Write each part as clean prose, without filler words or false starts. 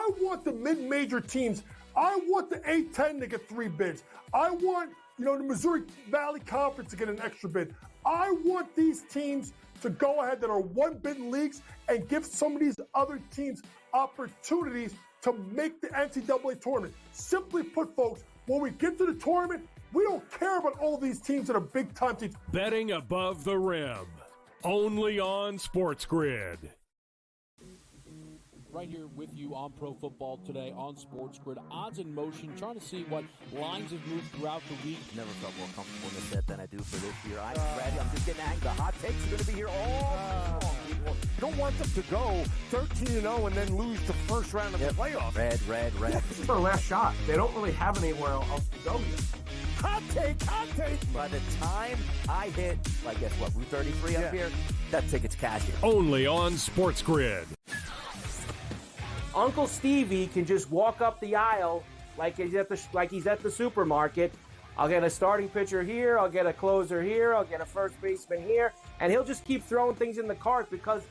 I want the mid-major teams. I want the A-10 to get 3 bids. I want, the Missouri Valley Conference to get an extra bid. I want these teams to go ahead that are one-bid leagues and give some of these other teams opportunities to make the NCAA tournament. Simply put, folks, when we get to the tournament, we don't care about all these teams that are big-time teams. Betting above the rim, only on SportsGrid. Right here with you on Pro Football Today on SportsGrid. Odds in motion, trying to see what lines have moved throughout the week. Never felt more comfortable in this bet than I do for this year. I'm ready. I'm just getting angry. The hot takes are going to be here all long, people. You don't want them to go 13-0 and then lose the first round of the playoffs. Red. This is their last shot. They don't really have anywhere else to go yet. Hot take. By the time I hit, guess what, Route 33 up here, that ticket's cashing. Only on SportsGrid. Uncle Stevie can just walk up the aisle like he's at the supermarket. I'll get a starting pitcher here, I'll get a closer here, I'll get a first baseman here, and he'll just keep throwing things in the cart because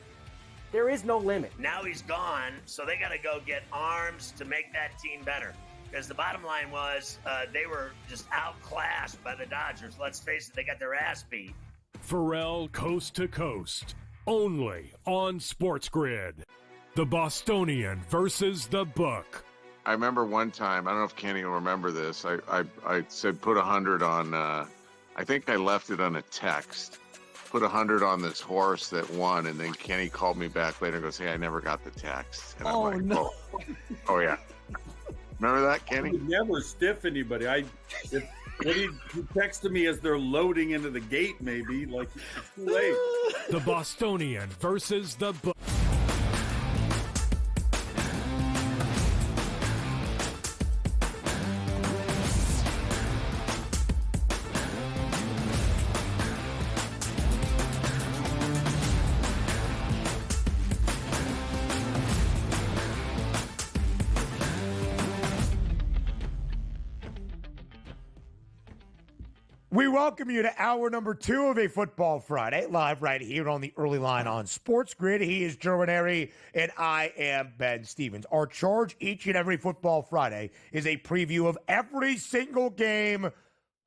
there is no limit. Now he's gone, so they got to go get arms to make that team better. Because the bottom line was they were just outclassed by the Dodgers. Let's face it, they got their ass beat. Pharrell Coast to Coast, only on SportsGrid. The Bostonian versus the Book. I remember one time, I don't know if Kenny will remember this, I said put 100 on, I think I left it on a text, put 100 on this horse that won, and then Kenny called me back later and goes, hey, I never got the text. And I'm like, no. Oh yeah. Remember that, Kenny? I would never stiff anybody. He texted me as they're loading into the gate, maybe, it's too late. The Bostonian versus the Book. We welcome you to hour number 2 of a Football Friday, live right here on the early line on SportsGrid. He is Joe Ranieri, and I am Ben Stevens. Our charge each and every Football Friday is a preview of every single game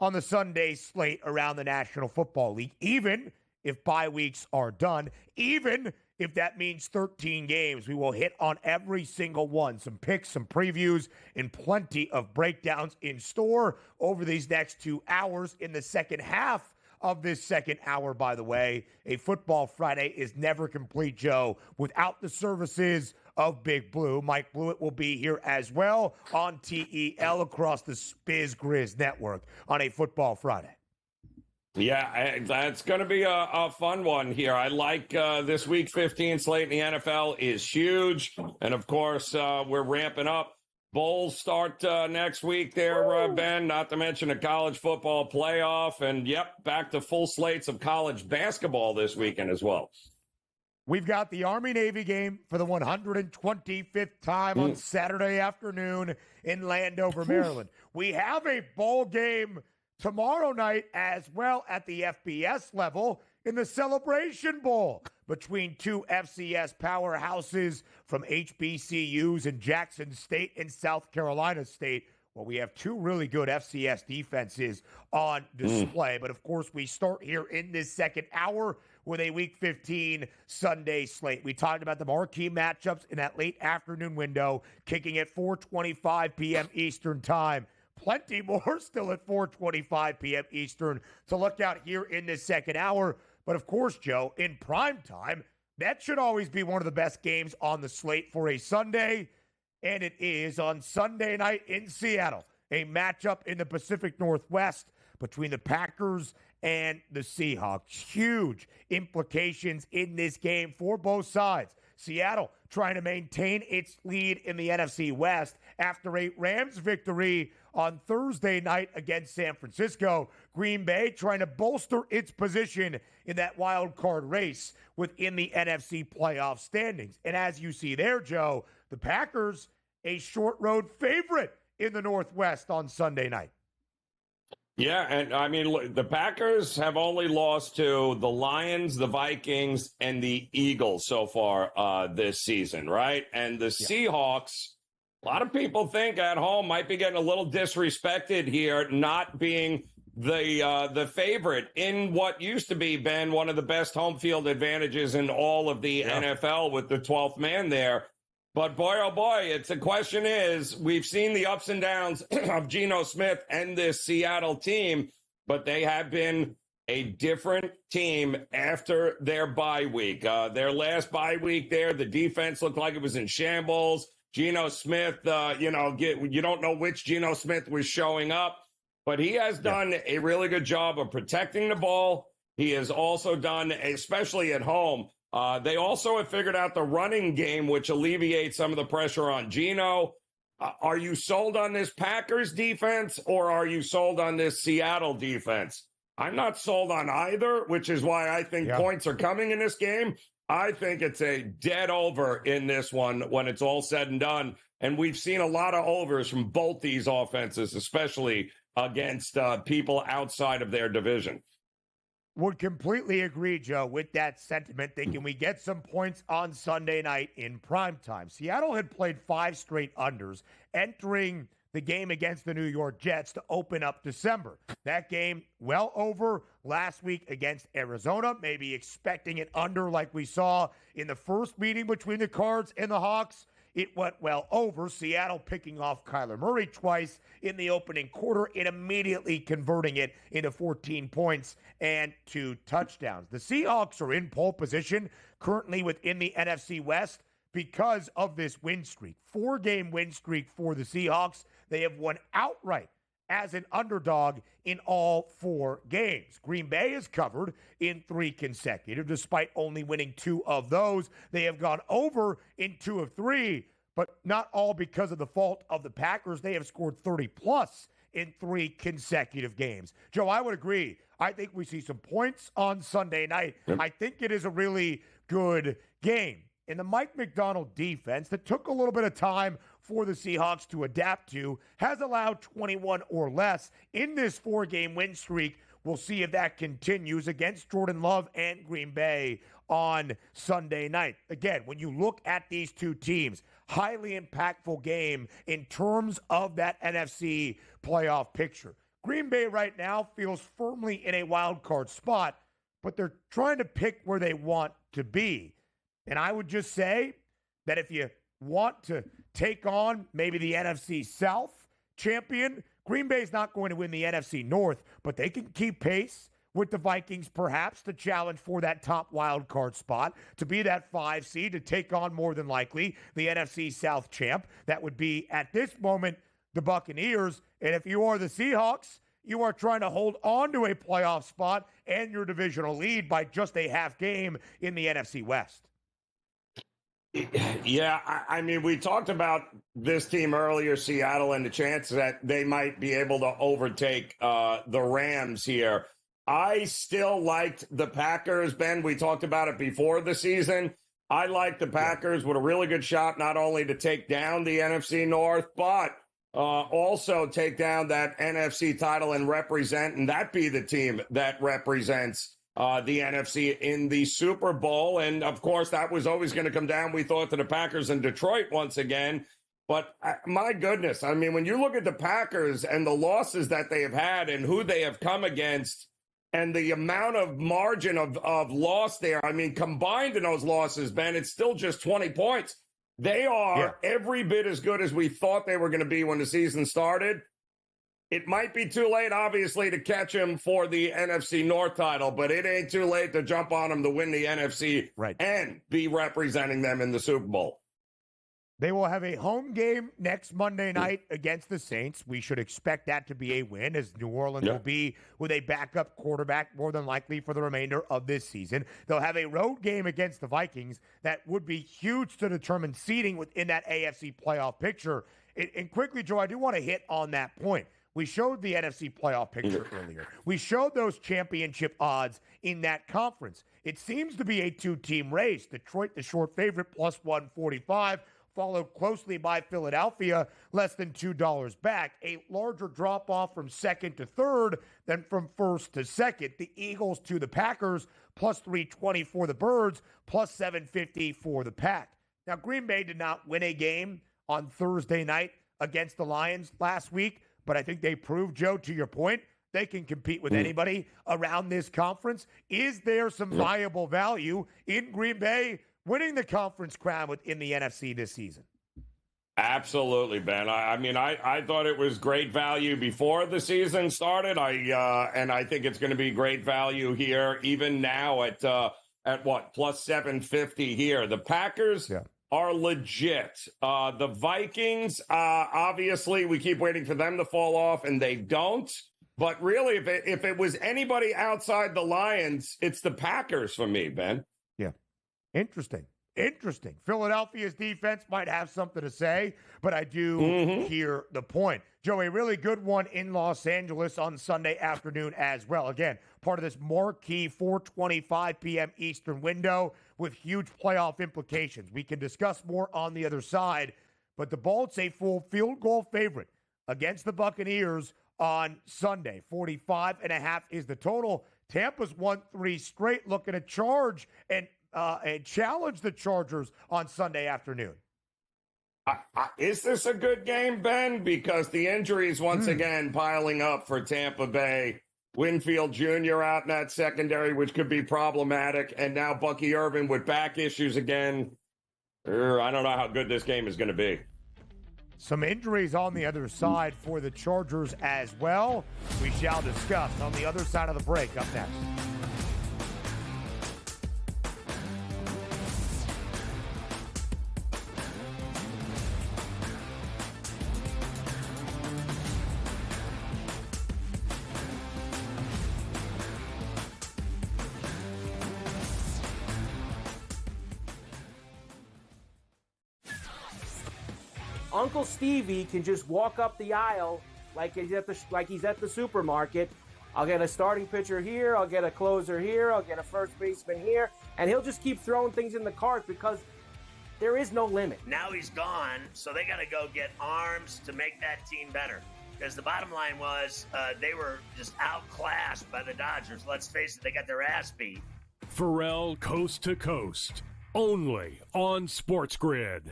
on the Sunday slate around the National Football League, even if bye weeks are done, even if that means 13 games. We will hit on every single one. Some picks, some previews, and plenty of breakdowns in store over these next 2 hours. In the second half of this second hour, by the way, a Football Friday is never complete, Joe, without the services of Big Blue. Mike Blewitt will be here as well on TEL across the SportsGrid network on a Football Friday. Yeah, that's going to be a fun one here. I like this Week 15 slate in the NFL is huge. And, of course, we're ramping up. Bowls start next week there, Ben, not to mention a college football playoff. And, back to full slates of college basketball this weekend as well. We've got the Army-Navy game for the 125th time on Saturday afternoon in Landover, Maryland. We have a bowl game tomorrow night as well at the FBS level in the Celebration Bowl between two FCS powerhouses from HBCUs in Jackson State and South Carolina State. Well, we have two really good FCS defenses on display. But, of course, we start here in this second hour with a Week 15 Sunday slate. We talked about the marquee matchups in that late afternoon window, kicking at 4:25 p.m. Eastern Time. Plenty more still at 4:25 p.m. Eastern to look out here in this second hour. But, of course, Joe, in prime time, that should always be one of the best games on the slate for a Sunday. And it is on Sunday night in Seattle, a matchup in the Pacific Northwest between the Packers and the Seahawks. Huge implications in this game for both sides. Seattle trying to maintain its lead in the NFC West after a Rams victory on Thursday night against San Francisco. Green Bay trying to bolster its position in that wild card race within the NFC playoff standings. And as you see there, Joe, the Packers, a short road favorite in the Northwest on Sunday night. Yeah, and I mean, look, the Packers have only lost to the Lions, the Vikings, and the Eagles so far this season, right? And the Seahawks A lot of people think at home might be getting a little disrespected here, not being the favorite in what used to be, Ben, one of the best home field advantages in all of the NFL with the 12th man there. But boy, oh boy, the question is, we've seen the ups and downs of Geno Smith and this Seattle team, but they have been a different team after their bye week. Their last bye week there, the defense looked like it was in shambles. Geno Smith, you don't know which Geno Smith was showing up, but he has done a really good job of protecting the ball. He has also done, especially at home, they also have figured out the running game, which alleviates some of the pressure on Geno. Are you sold on this Packers defense, or are you sold on this Seattle defense? I'm not sold on either, which is why I think points are coming in this game. I think it's a dead over in this one when it's all said and done. And we've seen a lot of overs from both these offenses, especially against people outside of their division. Would completely agree, Joe, with that sentiment. Thinking we get some points on Sunday night in primetime. Seattle had played 5 straight unders entering the game against the New York Jets to open up December. That game well over last week against Arizona, maybe expecting it under like we saw in the first meeting between the Cards and the Hawks. It went well over. Seattle picking off Kyler Murray twice in the opening quarter and immediately converting it into 14 points and 2 touchdowns. The Seahawks are in pole position currently within the NFC West because of this win streak. 4-game win streak for the Seahawks. They have won outright as an underdog in all 4 games. Green Bay is covered in 3 consecutive, despite only winning 2 of those. They have gone over in 2 of 3, but not all because of the fault of the Packers. They have scored 30-plus in 3 consecutive games. Joe, I would agree. I think we see some points on Sunday night. I think it is a really good game. And the Mike McDonald defense that took a little bit of time for the Seahawks to adapt to has allowed 21 or less in this 4-game win streak. We'll see if that continues against Jordan Love and Green Bay on Sunday night. Again, when you look at these 2 teams, highly impactful game in terms of that NFC playoff picture. Green Bay right now feels firmly in a wild card spot, but they're trying to pick where they want to be. And I would just say that if you want to take on maybe the NFC South champion, Green Bay's not going to win the NFC North, but they can keep pace with the Vikings perhaps to challenge for that top wild card spot, to be that 5 seed, to take on more than likely the NFC South champ. That would be, at this moment, the Buccaneers. And if you are the Seahawks, you are trying to hold on to a playoff spot and your divisional lead by just a half game in the NFC West. Yeah, I mean, we talked about this team earlier, Seattle, and the chance that they might be able to overtake the Rams here. I still liked the Packers, Ben. We talked about it before the season. I like the Packers with a really good shot not only to take down the NFC North, but also take down that NFC title and represent, and that be the team that represents the NFC in the Super Bowl. And, of course, that was always going to come down, we thought, to the Packers in Detroit once again. But, my goodness, I mean, when you look at the Packers and the losses that they have had and who they have come against and the amount of margin of loss there, I mean, combined in those losses, Ben, it's still just 20 points. They are every bit as good as we thought they were going to be when the season started. It might be too late, obviously, to catch him for the NFC North title, but it ain't too late to jump on him to win the NFC and be representing them in the Super Bowl. They will have a home game next Monday night against the Saints. We should expect that to be a win, as New Orleans will be with a backup quarterback more than likely for the remainder of this season. They'll have a road game against the Vikings that would be huge to determine seeding within that AFC playoff picture. And quickly, Joe, I do want to hit on that point. We showed the NFC playoff picture earlier. We showed those championship odds in that conference. It seems to be a 2-team race. Detroit, the short favorite, plus 145, followed closely by Philadelphia, less than $2 back. A larger drop-off from second to third than from first to second. The Eagles to the Packers, plus 320 for the Birds, plus 750 for the Pack. Now, Green Bay did not win a game on Thursday night against the Lions last week, but I think they proved, Joe, to your point, they can compete with anybody around this conference. Is there some viable value in Green Bay winning the conference crown within the NFC this season? Absolutely, Ben. I thought it was great value before the season started. And I think it's going to be great value here, even now at what, plus 750 here. The Packers are legit. The Vikings, obviously, we keep waiting for them to fall off, and they don't. But really, if it was anybody outside the Lions, it's the Packers for me, Ben. Yeah, interesting. Philadelphia's defense might have something to say, but I do hear the point. Joe, a really good one in Los Angeles on Sunday afternoon as well. Again, part of this marquee 4:25 p.m. Eastern window with huge playoff implications. We can discuss more on the other side, but the Bolts a full field goal favorite against the Buccaneers on Sunday. 45.5 is the total. Tampa's won 3 straight, looking to charge and challenge the Chargers on Sunday afternoon. Is this a good game, Ben? Because the injuries once again piling up for Tampa Bay. Winfield Jr. out in that secondary, which could be problematic. And now Bucky Irvin with back issues again. I don't know how good this game is going to be. Some injuries on the other side for the Chargers as well. We shall discuss on the other side of the break. Up next. Uncle Stevie can just walk up the aisle like he's at the supermarket. I'll get a starting pitcher here, I'll get a closer here, I'll get a first baseman here, and he'll just keep throwing things in the cart because there is no limit. Now he's gone, so they got to go get arms to make that team better. Because the bottom line was they were just outclassed by the Dodgers. Let's face it, they got their ass beat. Pharrell Coast to Coast, only on SportsGrid.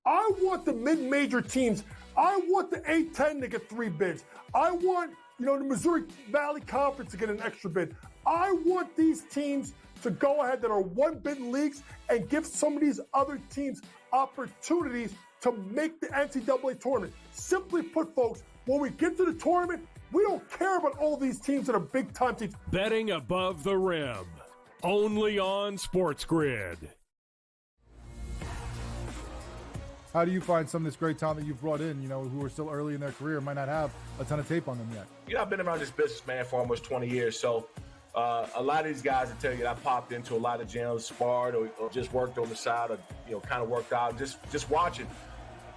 I want the mid-major teams. I want the A-10 to get 3 bids. I want, the Missouri Valley Conference to get an extra bid. I want these teams to go ahead that are 1-bid leagues and give some of these other teams opportunities to make the NCAA tournament. Simply put, folks, when we get to the tournament, we don't care about all these teams that are big-time teams. Betting above the rim, only on SportsGrid. How do you find some of this great talent that you've brought in, who are still early in their career, might not have a ton of tape on them yet? I've been around this business, man, for almost 20 years. So a lot of these guys will tell you that I popped into a lot of gyms, sparred or just worked on the side or, kind of worked out, just watching.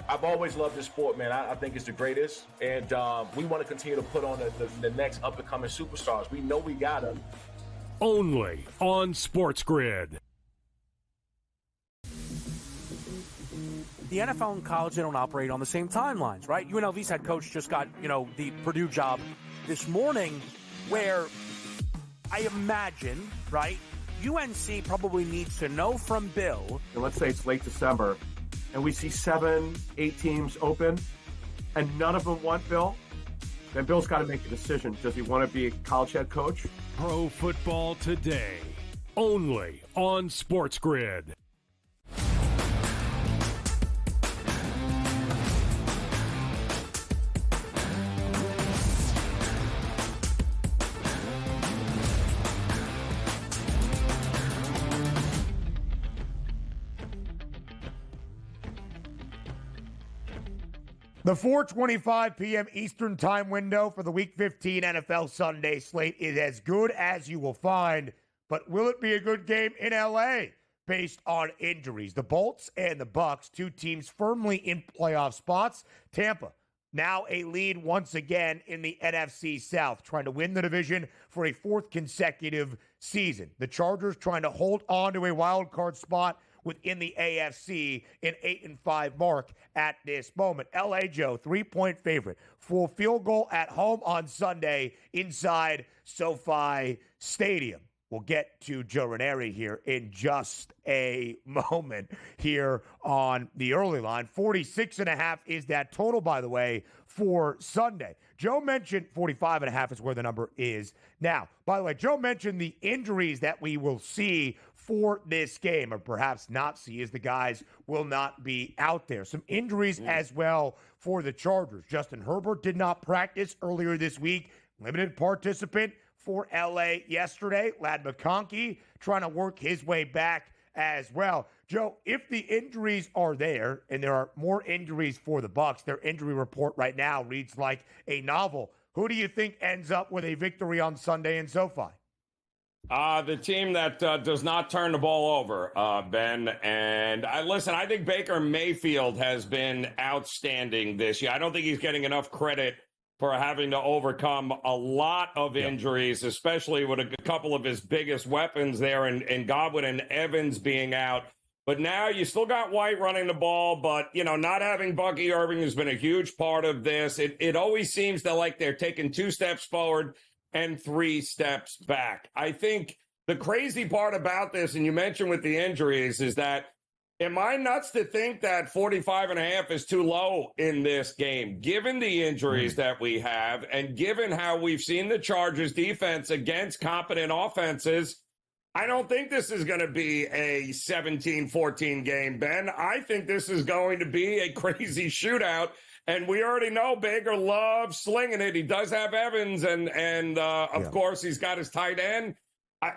I've always loved this sport, man. I think it's the greatest. And we want to continue to put on the next up-and-coming superstars. We know we got them. Only on SportsGrid. The NFL and college, they don't operate on the same timelines, right? UNLV's head coach just got, the Purdue job this morning, where I imagine, right, UNC probably needs to know from Bill. And let's say it's late December, and we see 7, 8 teams open, and none of them want Bill. Then Bill's got to make a decision. Does he want to be a college head coach? Pro Football Today, only on SportsGrid. The 4:25 p.m. Eastern time window for the Week 15 NFL Sunday slate is as good as you will find, but will it be a good game in L.A. based on injuries? The Bolts and the Bucks, 2 teams firmly in playoff spots. Tampa, now a lead once again in the NFC South, trying to win the division for a 4th consecutive season. The Chargers trying to hold on to a wild card spot within the AFC, an 8-5 mark at this moment. L.A., Joe, 3-point favorite. Full field goal at home on Sunday inside SoFi Stadium. We'll get to Joe Ranieri here in just a moment here on the early line. 46.5 is that total, by the way, for Sunday. Joe mentioned 45.5 is where the number is now. By the way, Joe mentioned the injuries that we will see for this game, or perhaps not see, as the guys will not be out there. Some injuries as well for the Chargers. Justin Herbert did not practice earlier this week. Limited participant for LA yesterday. Ladd McConkey trying to work his way back as well. Joe, if the injuries are there, and there are more injuries for the Bucs, their injury report right now reads like a novel. Who do you think ends up with a victory on Sunday in SoFi? The team that does not turn the ball over, Ben. And listen, I think Baker Mayfield has been outstanding this year. I don't think he's getting enough credit for having to overcome a lot of injuries, especially with a couple of his biggest weapons there in Godwin and Evans being out. But now you still got White running the ball, but, not having Bucky Irving has been a huge part of this. It always seems that like they're taking 2 steps forward and 3 steps back. I think the crazy part about this, and you mentioned with the injuries, is that am I nuts to think that 45.5 is too low in this game, given the injuries that we have and given how we've seen the Chargers defense against competent offenses? I don't think this is going to be a 17-14 game, Ben. I think this is going to be a crazy shootout. And we already know Baker loves slinging it. He does have Evans, and of course, he's got his tight end.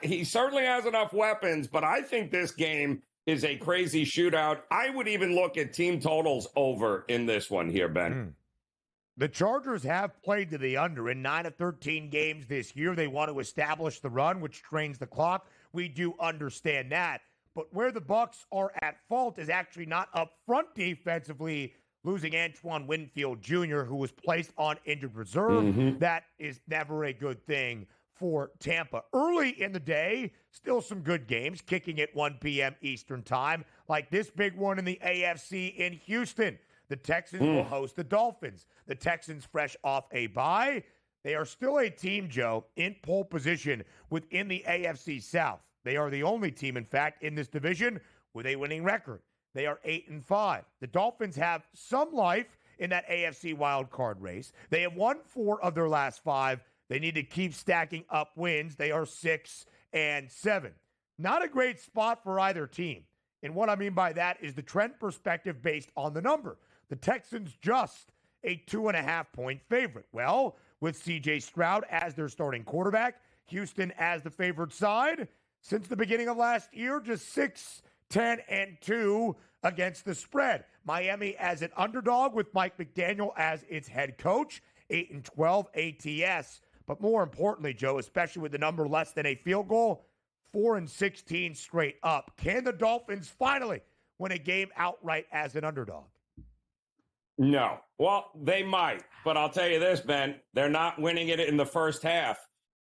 He certainly has enough weapons, but I think this game is a crazy shootout. I would even look at team totals over in this one here, Ben. The Chargers have played to the under in 9 of 13 games this year. They want to establish the run, which drains the clock. We do understand that. But where the Bucs are at fault is actually not up front defensively, losing Antoine Winfield Jr., who was placed on injured reserve. That is never a good thing for Tampa. Early in the day, still some good games, kicking at 1 p.m. Eastern time, like this big one in the AFC in Houston. The Texans will host the Dolphins. The Texans fresh off a bye. They are still a team, Joe, in pole position within the AFC South. They are the only team, in fact, in this division with a winning record. They are 8-5. The Dolphins have some life in that AFC wildcard race. They have won 4 of their last 5. They need to keep stacking up wins. They are 6-7. Not a great spot for either team. And what I mean by that is the trend perspective based on the number. The Texans just a 2.5-point favorite. Well, with C.J. Stroud as their starting quarterback, Houston as the favored side, since the beginning of last year, just 6-10-2 against the spread. Miami as an underdog with Mike McDaniel as its head coach, 8-12 ATS. But more importantly, Joe, especially with the number less than a field goal, 4-16 straight up. Can the Dolphins finally win a game outright as an underdog? No. Well, they might. But I'll tell you this, Ben, they're not winning it in the first half.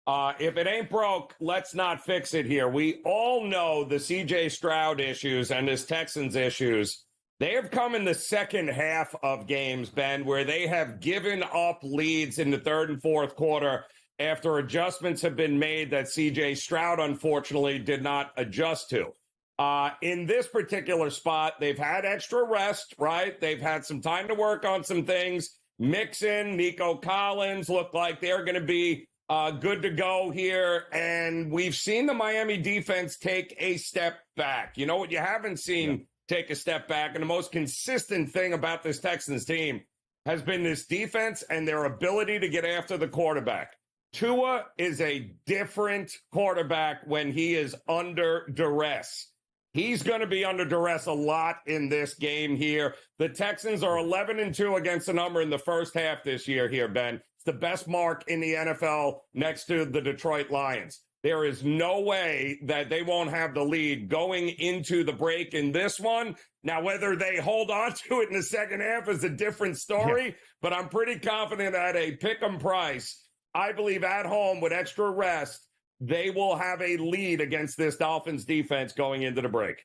If it ain't broke, let's not fix it here. We all know the C.J. Stroud issues and his Texans issues. They have come in the second half of games, Ben, where they have given up leads in the third and fourth quarter after adjustments have been made that C.J. Stroud, unfortunately, did not adjust to. In this particular spot, they've had extra rest, right? They've had some time to work on some things. Mixon, Nico Collins look like they're going to be good to go here. And we've seen the Miami defense take a step back. You know what you haven't seen take a step back? And the most consistent thing about this Texans team has been this defense and their ability to get after the quarterback. Tua is a different quarterback when he is under duress. He's going to be under duress a lot in this game here. The Texans are 11-2 against the number in the first half this year here, Ben. It's the best mark in the NFL next to the Detroit Lions. There is no way that they won't have the lead going into the break in this one. Now, whether they hold on to it in the second half is a different story, but I'm pretty confident at a pick-em price, I believe at home with extra rest, they will have a lead against this Dolphins defense going into the break.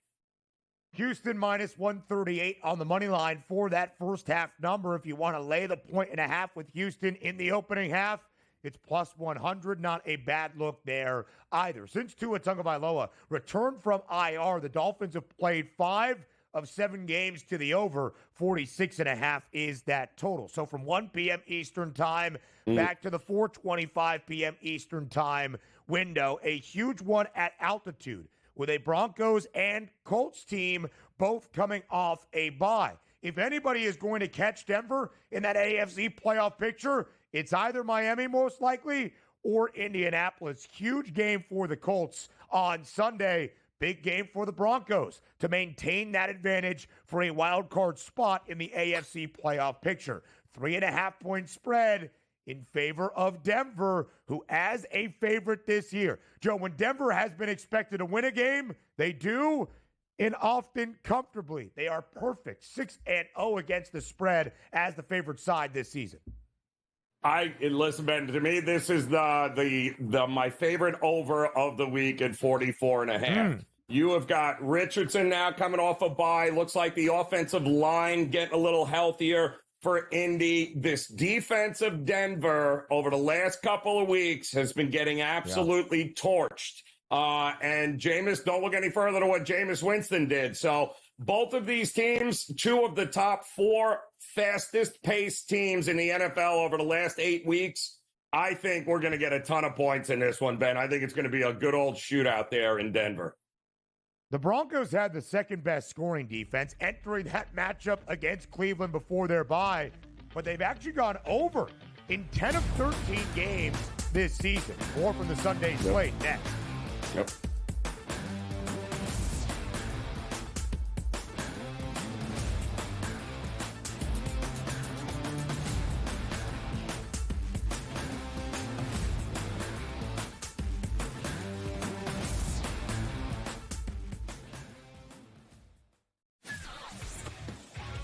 Houston minus 138 on the money line for that first half number. If you want to lay the 1.5 with Houston in the opening half, It's plus 100. Not a bad look there either. Since Tua Tagovailoa returned from IR, the Dolphins have played 5 of 7 games to the over. 46.5 is that total. So from 1 p.m. Eastern time back to the 4:25 p.m. Eastern time window, a huge one at altitude with a Broncos and Colts team both coming off a bye. If anybody is going to catch Denver in that AFC playoff picture, it's either Miami most likely or Indianapolis. Huge game for the Colts on Sunday. Big game for the Broncos to maintain that advantage for a wild card spot in the AFC playoff picture. 3.5-point spread in favor of Denver, who as a favorite this year. Joe, when Denver has been expected to win a game, they do, and often comfortably. They are perfect 6-0 against the spread as the favorite side this season. Listen, Ben, to me, this is the my favorite over of the week at 44.5. You have got Richardson now coming off a bye. Looks like the offensive line getting a little healthier for Indy. This defense of Denver over the last couple of weeks has been getting absolutely torched. And Jameis, don't look any further to what Jameis Winston did. So both of these teams, 2 of the top 4 fastest paced teams in the NFL over the last 8 weeks. I think we're going to get a ton of points in this one, Ben. I think it's going to be a good old shootout there in Denver. The Broncos had the second best scoring defense entering that matchup against Cleveland before their bye, but they've actually gone over in 10 of 13 games this season. More from the Sunday slate next. Yep.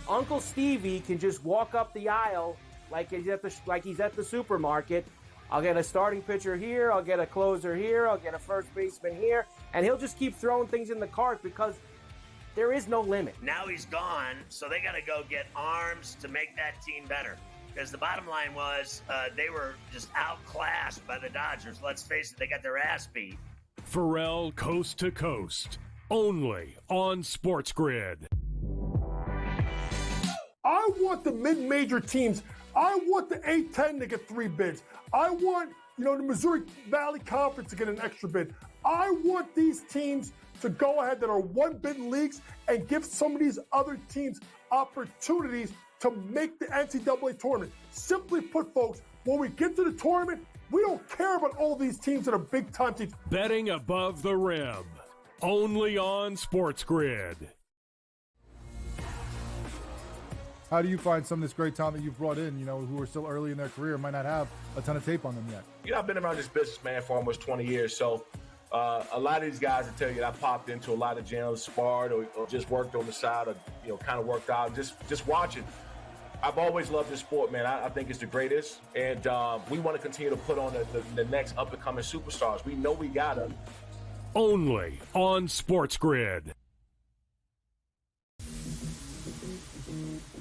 Uncle Stevie can just walk up the aisle like he's at the supermarket. I'll get a starting pitcher here, I'll get a closer here, I'll get a first baseman here, and he'll just keep throwing things in the cart because there is no limit. Now he's gone, so they got to go get arms to make that team better. Because the bottom line was they were just outclassed by the Dodgers. Let's face it, they got their ass beat. Pharrell Coast to Coast, only on SportsGrid. I want the mid-major teams. I want the A-10 to get 3 bids. I want, the Missouri Valley Conference to get an extra bid. I want these teams to go ahead that are 1-bid leagues and give some of these other teams opportunities to make the NCAA tournament. Simply put, folks, when we get to the tournament, we don't care about all these teams that are big-time teams. Betting above the rim, only on SportsGrid. How do you find some of this great talent that you've brought in, who are still early in their career, might not have a ton of tape on them yet? I've been around this business, man, for almost 20 years. So a lot of these guys will tell you that I popped into a lot of gyms, sparred or just worked on the side or, kind of worked out, just watching. I've always loved this sport, man. I think it's the greatest. And we want to continue to put on the next up-and-coming superstars. We know we got them. Only on SportsGrid.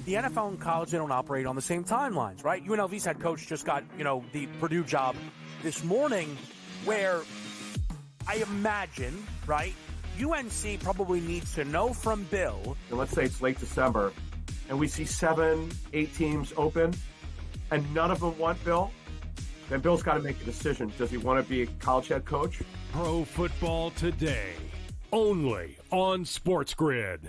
The NFL and college, they don't operate on the same timelines, right? UNLV's head coach just got, the Purdue job this morning, where I imagine, right, UNC probably needs to know from Bill. And let's say it's late December, and we see 7, 8 teams open, and none of them want Bill. Then Bill's got to make a decision. Does he want to be a college head coach? Pro Football Today, only on SportsGrid.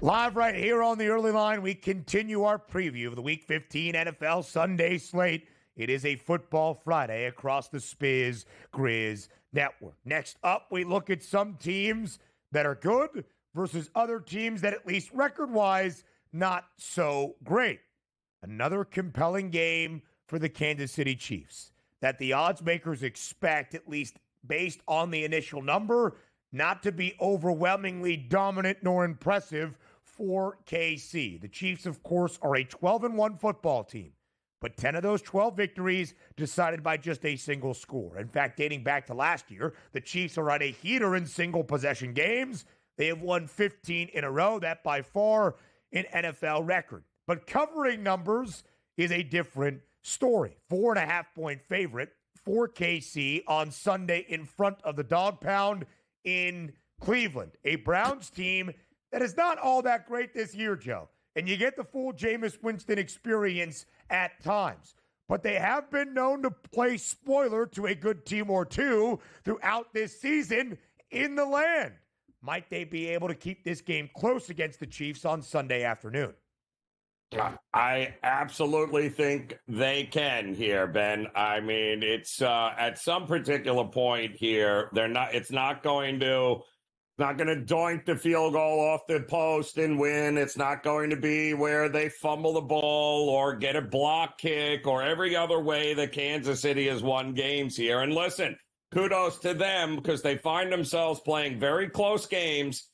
Live right here on the early line, we continue our preview of the Week 15 NFL Sunday slate. It is a Football Friday across the Spiz Grizz Network. Next up, we look at some teams that are good versus other teams that, at least record-wise, not so great. Another compelling game for the Kansas City Chiefs that the odds makers expect, at least based on the initial number, not to be overwhelmingly dominant nor impressive for KC. The Chiefs, of course, are a 12-1 football team, but 10 of those 12 victories decided by just a single score. In fact, dating back to last year, the Chiefs are on a heater in single-possession games. They have won 15 in a row. That by far an NFL record. But covering numbers is a different story. 4.5-point favorite for KC on Sunday in front of the Dog Pound in Cleveland. A Browns team that is not all that great this year, Joe. And you get the full Jameis Winston experience at times. But they have been known to play spoiler to a good team or two throughout this season in the land. Might they be able to keep this game close against the Chiefs on Sunday afternoon? I absolutely think they can here, Ben. I mean, it's at some particular point here, it's not going to doink the field goal off the post and win. It's not going to be where they fumble the ball or get a block kick or every other way that Kansas City has won games here. And listen, kudos to them because they find themselves playing very close games.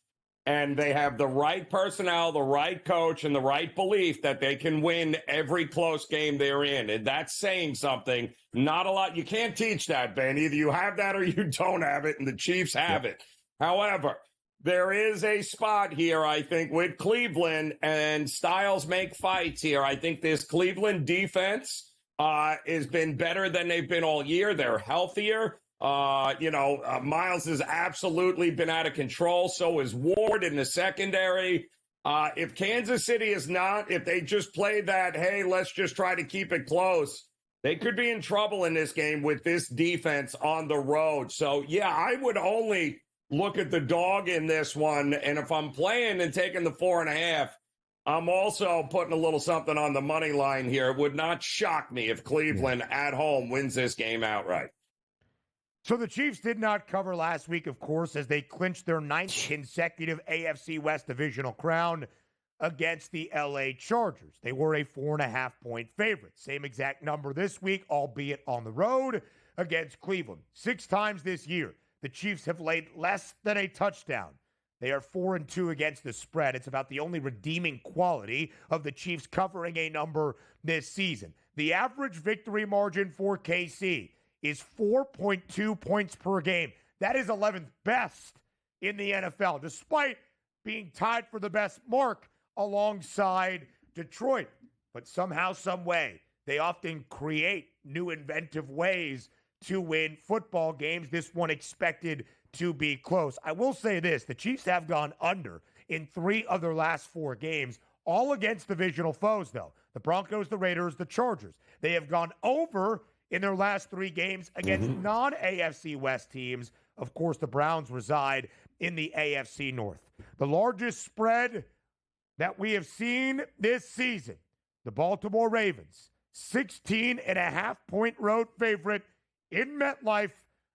And they have the right personnel, the right coach, and the right belief that they can win every close game they're in. And that's saying something. Not a lot. You can't teach that, Ben. Either you have that or you don't have it, and the Chiefs have it. However, there is a spot here, I think, with Cleveland, and styles make fights here. I think this Cleveland defense has been better than they've been all year. They're healthier. Miles has absolutely been out of control. So is Ward in the secondary. If Kansas City is not, if they just play that, hey, let's just try to keep it close, they could be in trouble in this game with this defense on the road. So, yeah, I would only look at the dog in this one. And if I'm playing and taking the 4.5, I'm also putting a little something on the money line here. It would not shock me if Cleveland at home wins this game outright. So the Chiefs did not cover last week, of course, as they clinched their 9th consecutive AFC West divisional crown against the LA Chargers. They were a 4.5-point favorite. Same exact number this week, albeit on the road against Cleveland. 6 times this year, the Chiefs have laid less than a touchdown. They are 4-2 against the spread. It's about the only redeeming quality of the Chiefs covering a number this season. The average victory margin for KC is 4.2 points per game. That is 11th best in the NFL, despite being tied for the best mark alongside Detroit. But somehow, some way, they often create new inventive ways to win football games. This one expected to be close. I will say this, the Chiefs have gone under in 3 of their last 4 games, all against divisional foes, though. The Broncos, the Raiders, the Chargers. They have gone over in their last 3 games against non-AFC West teams. Of course, the Browns reside in the AFC North. The largest spread that we have seen this season, the Baltimore Ravens, 16.5-point road favorite in MetLife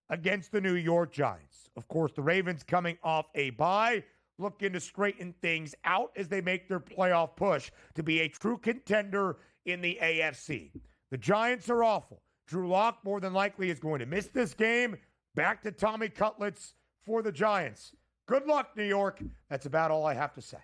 against the New York Giants. Of course, the Ravens coming off a bye, looking to straighten things out as they make their playoff push to be a true contender in the AFC. The Giants are awful. Drew Lock more than likely is going to miss this game. Back to Tommy Cutlets for the Giants. Good luck, New York. That's about all I have to say.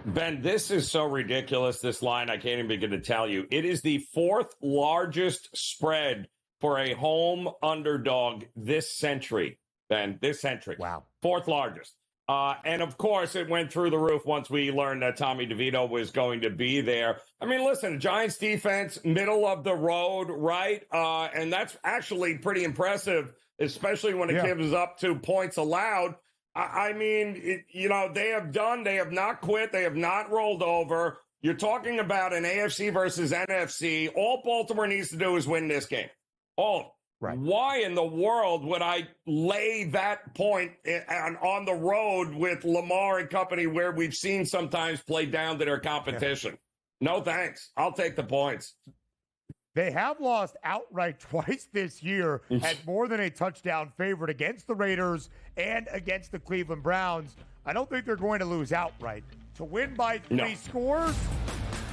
Ben, this is so ridiculous, this line, I can't even begin to tell you. It is the 4th largest spread for a home underdog this century, Ben, this century. Wow. 4th largest. And, of course, it went through the roof once we learned that Tommy DeVito was going to be there. I mean, listen, Giants defense, middle of the road, right? And that's actually pretty impressive, especially when it gives up 2 points allowed. I mean, they have not quit. They have not rolled over. You're talking about an AFC versus NFC. All Baltimore needs to do is win this game. All. Right. Why in the world would I lay that point on the road with Lamar and company where we've seen sometimes play down to their competition? No, thanks. I'll take the points. They have lost outright twice this year, had more than a touchdown favorite against the Raiders and against the Cleveland Browns. I don't think they're going to lose outright. To win by 3 scores,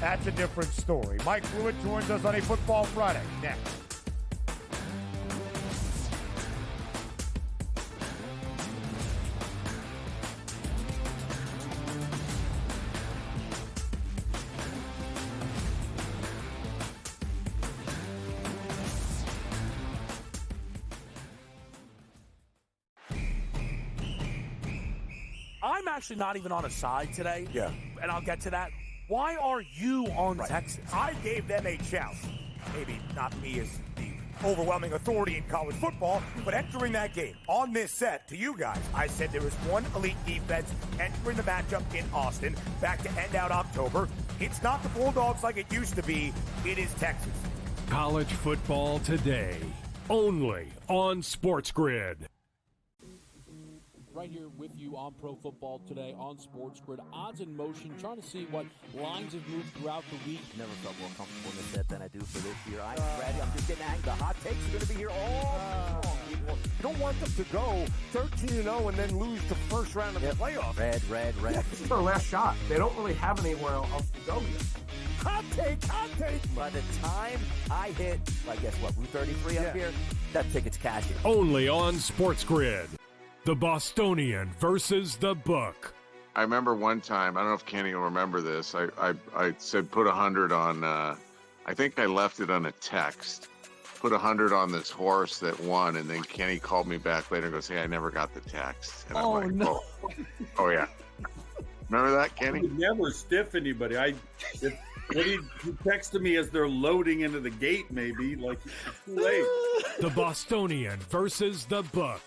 that's a different story. Mike Blewitt joins us on a Football Friday. Next. I'm actually not even on a side today. Yeah. And I'll get to that. Why are you on Texas? I gave them a chance. Maybe not me as the overwhelming authority in college football, but entering that game on this set to you guys, I said there was one elite defense entering the matchup in Austin back to end out October. It's not the Bulldogs like it used to be. It is Texas. College football today, only on SportsGrid. Right here with you on Pro Football Today on SportsGrid. Odds in motion, trying to see what lines have moved throughout the week. Never felt more comfortable in the set than I do for this year. I'm ready. I'm just getting angry. The hot takes are going to be here all long. You don't want them to go 13-0 and then lose the first round of the playoffs. Red. Yeah, this is their last shot. They don't really have anywhere else to go yet. Hot take. By the time I hit, I guess what, Route 33 up here, that ticket's cashing. Only on SportsGrid. The Bostonian versus the Book. I remember one time, I don't know if Kenny will remember this. I said put 100 on, I think I left it on a text. Put 100 on this horse that won, and then Kenny called me back later and goes, "Hey, I never got the text." And I'm like, no. Oh yeah. Remember that, Kenny? I would never stiff anybody. When he texted me as they're loading into the gate, maybe, like, it's too late. The Bostonian versus the Book.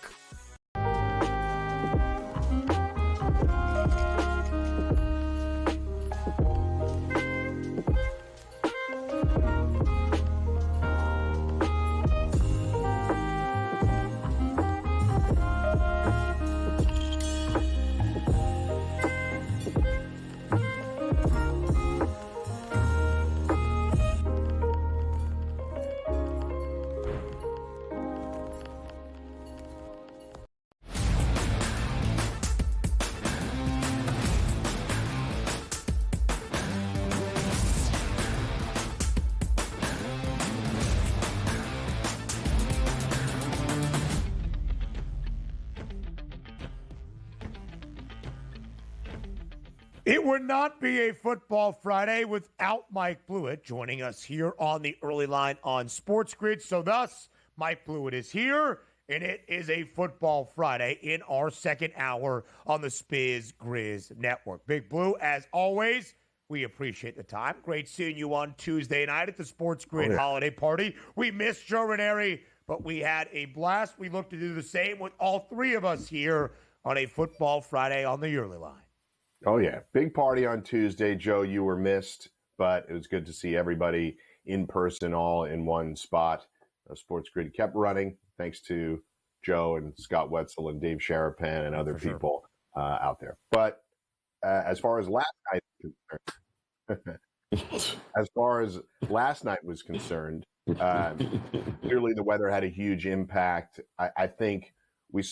It would not be a Football Friday without Mike Blewitt joining us here on the early line on SportsGrid. So thus, Mike Blewitt is here, and it is a Football Friday in our second hour on the Spiz Grizz Network. Big Blue, as always, we appreciate the time. Great seeing you on Tuesday night at the SportsGrid holiday party. We missed Joe Ranieri, but we had a blast. We look to do the same with all three of us here on a Football Friday on the early line. Oh, yeah. Big party on Tuesday. Joe, you were missed, but it was good to see everybody in person all in one spot. SportsGrid kept running thanks to Joe and Scott Wetzel and Dave Sharapan and other people out there. But as far as last night was concerned, clearly the weather had a huge impact. I think we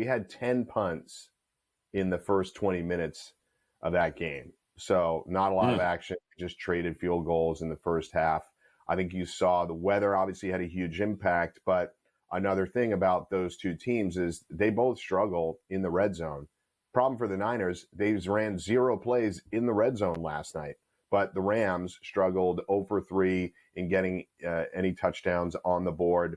had 10 punts in the first 20 minutes of that game. So not a lot of action, just traded field goals in the first half. I think you saw the weather obviously had a huge impact, but another thing about those two teams is they both struggle in the red zone. Problem for the Niners, they ran 0 plays in the red zone last night, but the Rams struggled 0 for 3 in getting any touchdowns on the board.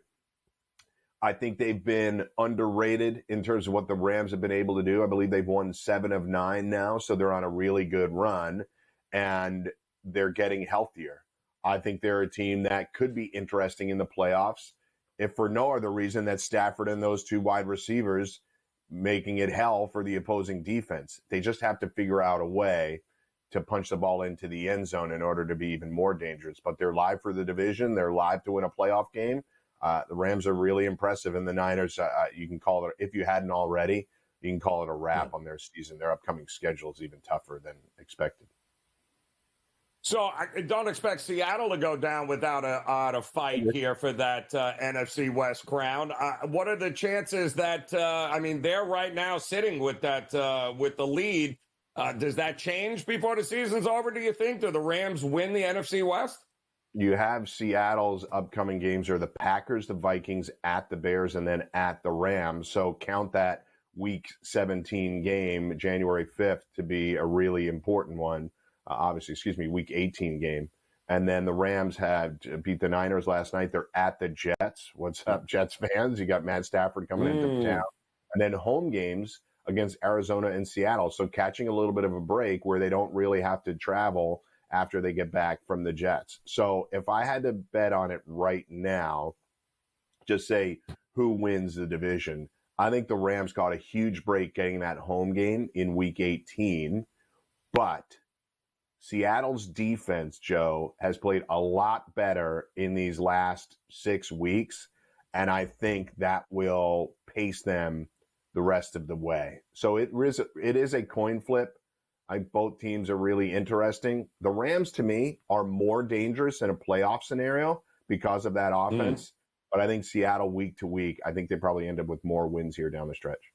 I think they've been underrated in terms of what the Rams have been able to do. I believe they've won 7 of 9 now, so they're on a really good run, and they're getting healthier. I think they're a team that could be interesting in the playoffs, if for no other reason that Stafford and those two wide receivers making it hell for the opposing defense. They just have to figure out a way to punch the ball into the end zone in order to be even more dangerous. But they're live for the division. They're live to win a playoff game. The Rams are really impressive, and the Niners, you can call it, if you hadn't already, you can call it a wrap on their season. Their upcoming schedule is even tougher than expected. So I don't expect Seattle to go down without a fight here for that NFC West crown. What are the chances that, they're right now sitting with that with the lead. Does that change before the season's over, do you think? Do the Rams win the NFC West? You have Seattle's upcoming games are the Packers, the Vikings, at the Bears, and then at the Rams. So count that Week 17 game, January 5th, to be a really important one. Week 18 game. And then the Rams had beat the Niners last night. They're at the Jets. What's up, Jets fans? You got Matt Stafford coming into town. And then home games, against Arizona and Seattle. So catching a little bit of a break where they don't really have to travel after they get back from the Jets. So if I had to bet on it right now, just say who wins the division, I think the Rams got a huge break getting that home game in Week 18. But Seattle's defense, Joe, has played a lot better in these last 6 weeks, and I think that will pace them the rest of the way. So it is a coin flip. I think both teams are really interesting. The Rams, to me, are more dangerous in a playoff scenario because of that offense. But I think Seattle, week to week, I think they probably end up with more wins here down the stretch.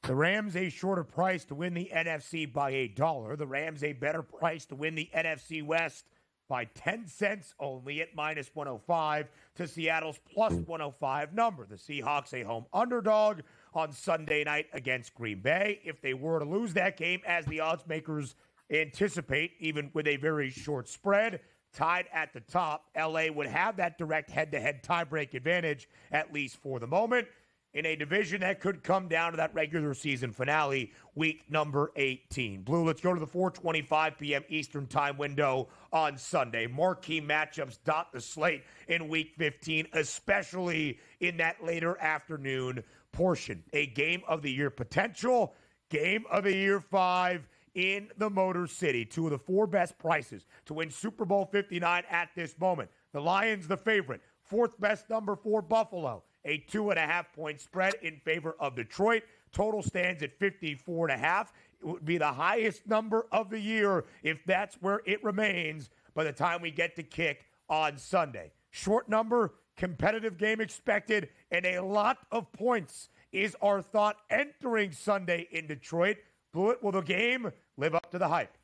The Rams a shorter price to win the NFC by $1. The Rams a better price to win the NFC West by 10 cents only at minus 105 to Seattle's plus 105 number. The Seahawks a home underdog on Sunday night against Green Bay. If they were to lose that game, as the odds makers anticipate, even with a very short spread, tied at the top, LA would have that direct head-to-head tiebreak advantage, at least for the moment, in a division that could come down to that regular season finale, week number 18. Blue, let's go to the 4:25 p.m. Eastern time window on Sunday. Marquee matchups dot the slate in week 15, especially in that later afternoon portion. A game of the year potential, game of the year 5 in the Motor City. Two of the 4 best prices to win Super Bowl 59 at this moment. The Lions, the favorite. 4th best number for Buffalo. A 2.5-point spread in favor of Detroit. Total stands at 54.5. It would be the highest number of the year if that's where it remains by the time we get to kick on Sunday. Short number, competitive game expected, and a lot of points is our thought entering Sunday in Detroit. Blewitt, will the game live up to the hype?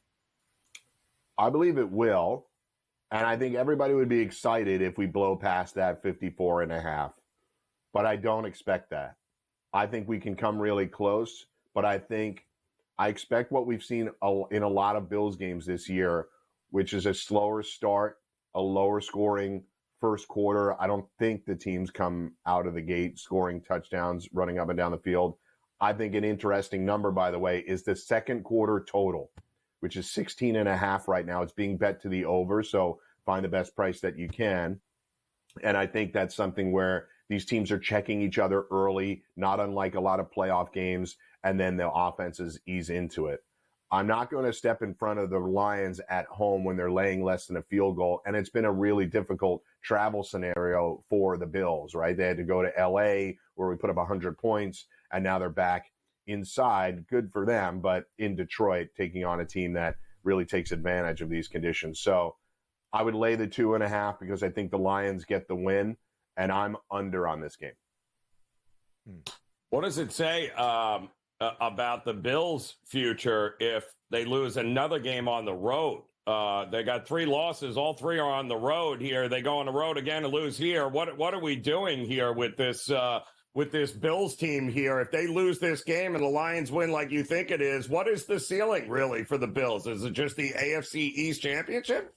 I believe it will. And I think everybody would be excited if we blow past that 54.5. But I don't expect that. I think we can come really close. But I expect what we've seen in a lot of Bills games this year, which is a slower start, a lower scoring first quarter. I don't think the teams come out of the gate scoring touchdowns, running up and down the field. I think an interesting number, by the way, is the second quarter total, which is 16.5 right now. It's being bet to the over, so find the best price that you can. And I think that's something where these teams are checking each other early, not unlike a lot of playoff games, and then the offenses ease into it. I'm not going to step in front of the Lions at home when they're laying less than a field goal, and it's been a really difficult travel scenario for the Bills, right? They had to go to L.A. where we put up 100 points, and now they're back inside. Good for them, but in Detroit, taking on a team that really takes advantage of these conditions. So I would lay the 2.5 because I think the Lions get the win, and I'm under on this game. What does it say about the Bills' future if they lose another game on the road? They got 3 losses. All 3 are on the road here. They go on the road again and lose here. What are we doing here with this Bills team here? If they lose this game and the Lions win like you think it is, what is the ceiling really for the Bills? Is it just the AFC East Championship?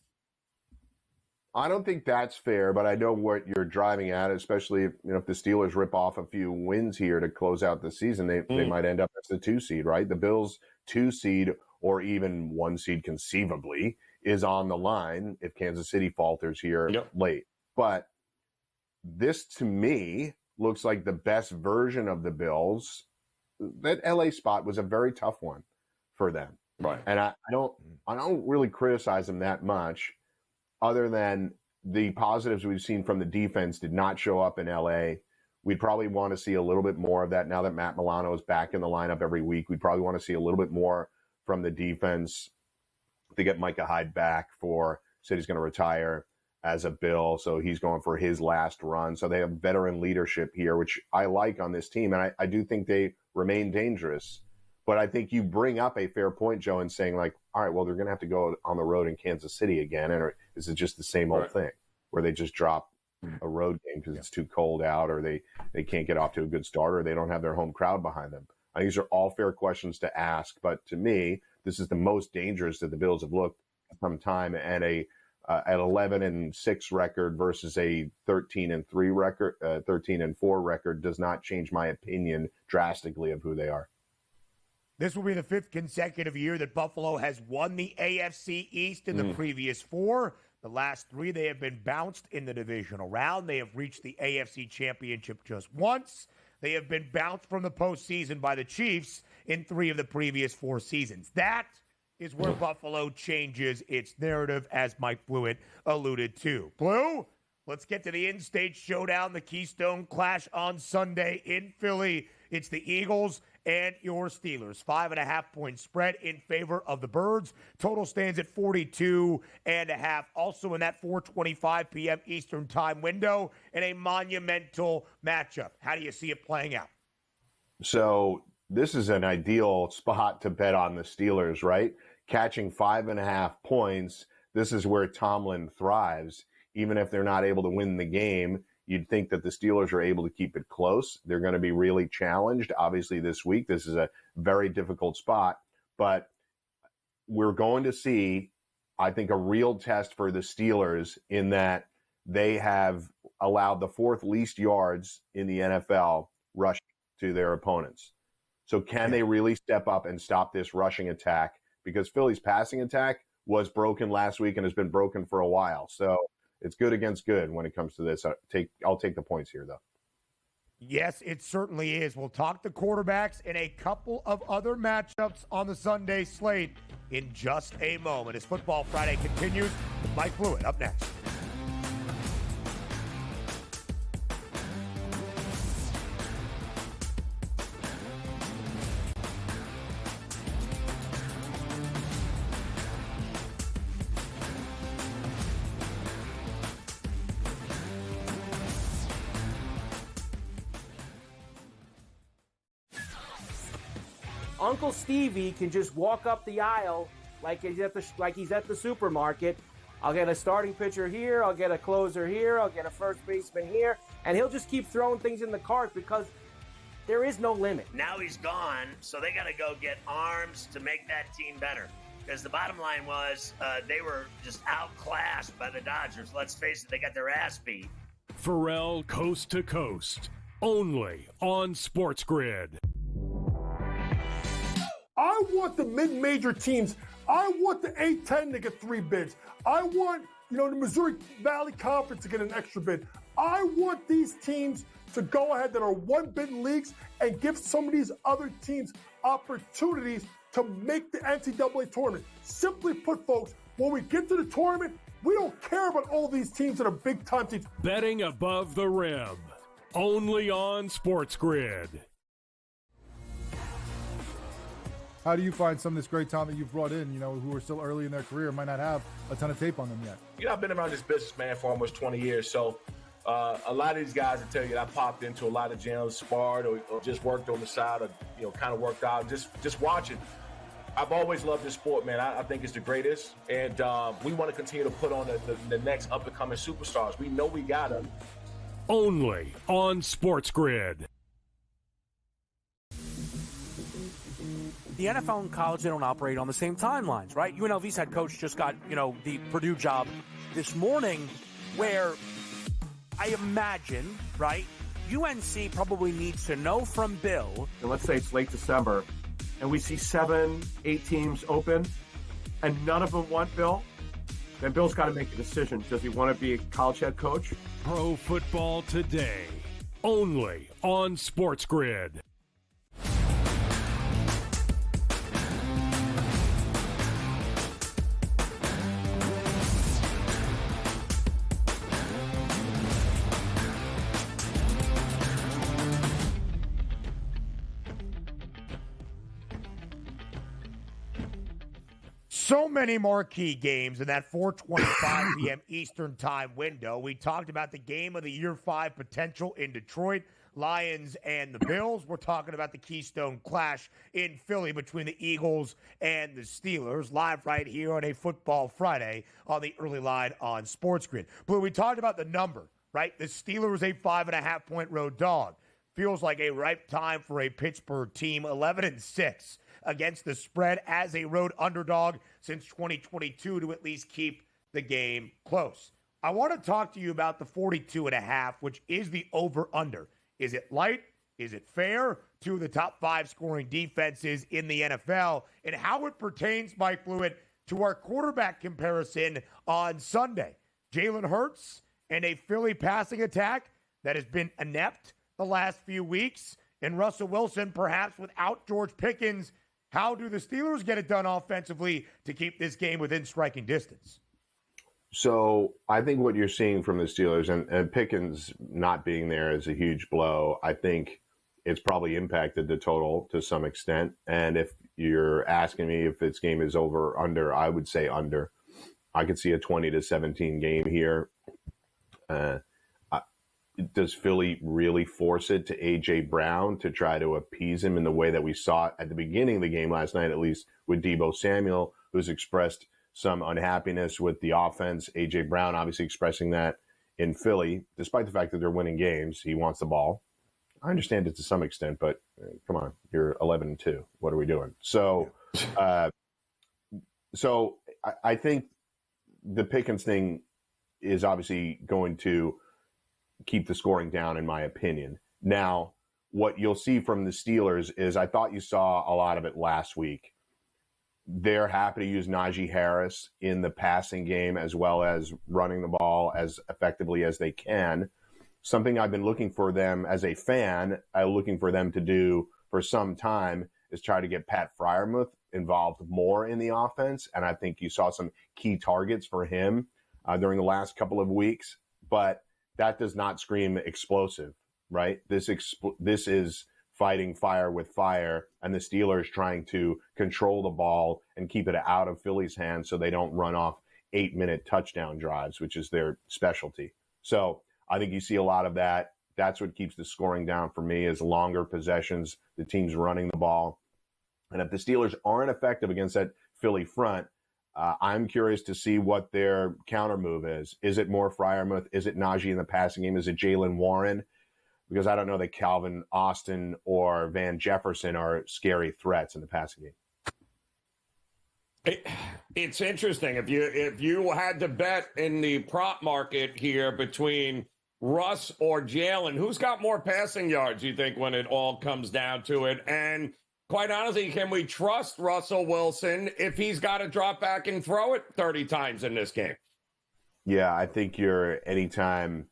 I don't think that's fair, but I know what you're driving at, especially if the Steelers rip off a few wins here to close out the season. They might end up as the 2 seed, right? The Bills 2 seed or even 1 seed conceivably is on the line if Kansas City falters here late. But this, to me, looks like the best version of the Bills. That LA spot was a very tough one for them. Right. And I don't really criticize them that much, other than the positives we've seen from the defense did not show up in LA. We'd probably want to see a little bit more of that now that Matt Milano is back in the lineup every week. We'd probably want to see a little bit more from the defense. They get Micah Hyde back said he's going to retire as a Bill, so he's going for his last run. So they have veteran leadership here, which I like on this team, and I do think they remain dangerous. But I think you bring up a fair point, Joe, in saying, like, all right, well, they're going to have to go on the road in Kansas City again, and is it just the same old thing where they just drop a road game because it's too cold out, or they can't get off to a good start, or they don't have their home crowd behind them? I think these are all fair questions to ask, but to me, this is the most dangerous that the Bills have looked at some time, and an 11-6 record versus a 13-3 record, 13-4 record does not change my opinion drastically of who they are. This will be the 5th consecutive year that Buffalo has won the AFC East in the previous 4. The last 3, they have been bounced in the divisional round. They have reached the AFC Championship just once. They have been bounced from the postseason by the Chiefs in 3 of the previous 4 seasons. That is where Buffalo changes its narrative, as Mike Blewitt alluded to. Blue, let's get to the in-state showdown, the Keystone Clash on Sunday in Philly. It's the Eagles and your Steelers. 5.5-point spread in favor of the Birds. Total stands at 42.5. Also in that 4:25 p.m. Eastern time window in a monumental matchup. How do you see it playing out? So this is an ideal spot to bet on the Steelers, right? Catching 5.5 points. This is where Tomlin thrives. Even if they're not able to win the game, you'd think that the Steelers are able to keep it close. They're going to be really challenged, obviously, this week. This is a very difficult spot, but we're going to see, I think, a real test for the Steelers in that they have allowed the 4th least yards in the NFL rushing to their opponents. So can they really step up and stop this rushing attack? Because Philly's passing attack was broken last week and has been broken for a while. So it's good against good when it comes to this. I'll take the points here, though. Yes, it certainly is. We'll talk the quarterbacks and a couple of other matchups on the Sunday slate in just a moment. As Football Friday continues, Mike Blewitt up next. Uncle Stevie can just walk up the aisle like he's at the supermarket. I'll get a starting pitcher here, I'll get a closer here, I'll get a first baseman here, and he'll just keep throwing things in the cart because there is no limit. Now he's gone, so they got to go get arms to make that team better. Because the bottom line was they were just outclassed by the Dodgers. Let's face it, they got their ass beat. Pharrell Coast to Coast, only on SportsGrid. I want the mid-major teams. I want the A-10 to get 3 bids. I want, the Missouri Valley Conference to get an extra bid. I want these teams to go ahead that are 1-bid leagues and give some of these other teams opportunities to make the NCAA tournament. Simply put, folks, when we get to the tournament, we don't care about all these teams that are big-time teams. Betting above the rim, only on SportsGrid. How do you find some of this great talent that you've brought in, who are still early in their career, might not have a ton of tape on them yet? I've been around this business, man, for almost 20 years. So a lot of these guys will tell you that I popped into a lot of gyms, sparred or just worked on the side or, kind of worked out, just watching. I've always loved this sport, man. I think it's the greatest. And we want to continue to put on the next up-and-coming superstars. We know we got them. Only on SportsGrid. The NFL and college, they don't operate on the same timelines, right? UNLV's head coach just got, the Purdue job this morning, where I imagine, right, UNC probably needs to know from Bill. And let's say it's late December, and we see 7, 8 teams open, and none of them want Bill. Then Bill's got to make a decision. Does he want to be a college head coach? Pro Football Today, only on SportsGrid. So many marquee games in that 4:25 p.m. Eastern time window. We talked about the game of the Year 5 potential in Detroit, Lions and the Bills. We're talking about the Keystone Clash in Philly between the Eagles and the Steelers, live right here on a Football Friday on the early line on SportsGrid. Blue, we talked about the number, right? The Steelers, a 5.5-point road dog. Feels like a ripe time for a Pittsburgh team, 11-6. Against the spread as a road underdog since 2022 to at least keep the game close. I want to talk to you about the 42.5, which is the over-under. Is it light? Is it fair? two of the top 5 scoring defenses in the NFL, and how it pertains, Mike Blewitt, to our quarterback comparison on Sunday. Jalen Hurts and a Philly passing attack that has been inept the last few weeks, and Russell Wilson perhaps without George Pickens. How do the Steelers get it done offensively to keep this game within striking distance? So I think what you're seeing from the Steelers, and Pickens not being there is a huge blow. I think it's probably impacted the total to some extent. And if you're asking me if this game is over or under, I would say under. I could see a 20-17 game here. Does Philly really force it to A.J. Brown to try to appease him in the way that we saw at the beginning of the game last night, at least with Deebo Samuel, who's expressed some unhappiness with the offense? A.J. Brown obviously expressing that in Philly, despite the fact that they're winning games. He wants the ball. I understand it to some extent, but come on, you're 11-2. What are we doing? So I think the Pickens thing is obviously going to keep the scoring down, in my opinion. Now, what you'll see from the Steelers is, I thought you saw a lot of it last week. They're happy to use Najee Harris in the passing game as well as running the ball as effectively as they can. Something I've been looking for them as a fan, looking for them to do for some time, is try to get Pat Freiermuth involved more in the offense. And I think you saw some key targets for him during the last couple of weeks. But that does not scream explosive, right? This is fighting fire with fire, and the Steelers trying to control the ball and keep it out of Philly's hands so they don't run off 8-minute touchdown drives, which is their specialty. So I think you see a lot of that. That's what keeps the scoring down for me, is longer possessions, the team's running the ball. And if the Steelers aren't effective against that Philly front, I'm curious to see what their counter move is. Is it more Freiermuth? Is it Najee in the passing game? Is it Jalen Warren? Because I don't know that Calvin Austin or Van Jefferson are scary threats in the passing game. It's interesting. If you had to bet in the prop market here between Russ or Jalen, who's got more passing yards, you think, when it all comes down to it? And quite honestly, can we trust Russell Wilson if he's got to drop back and throw it 30 times in this game? Yeah, I think your anytime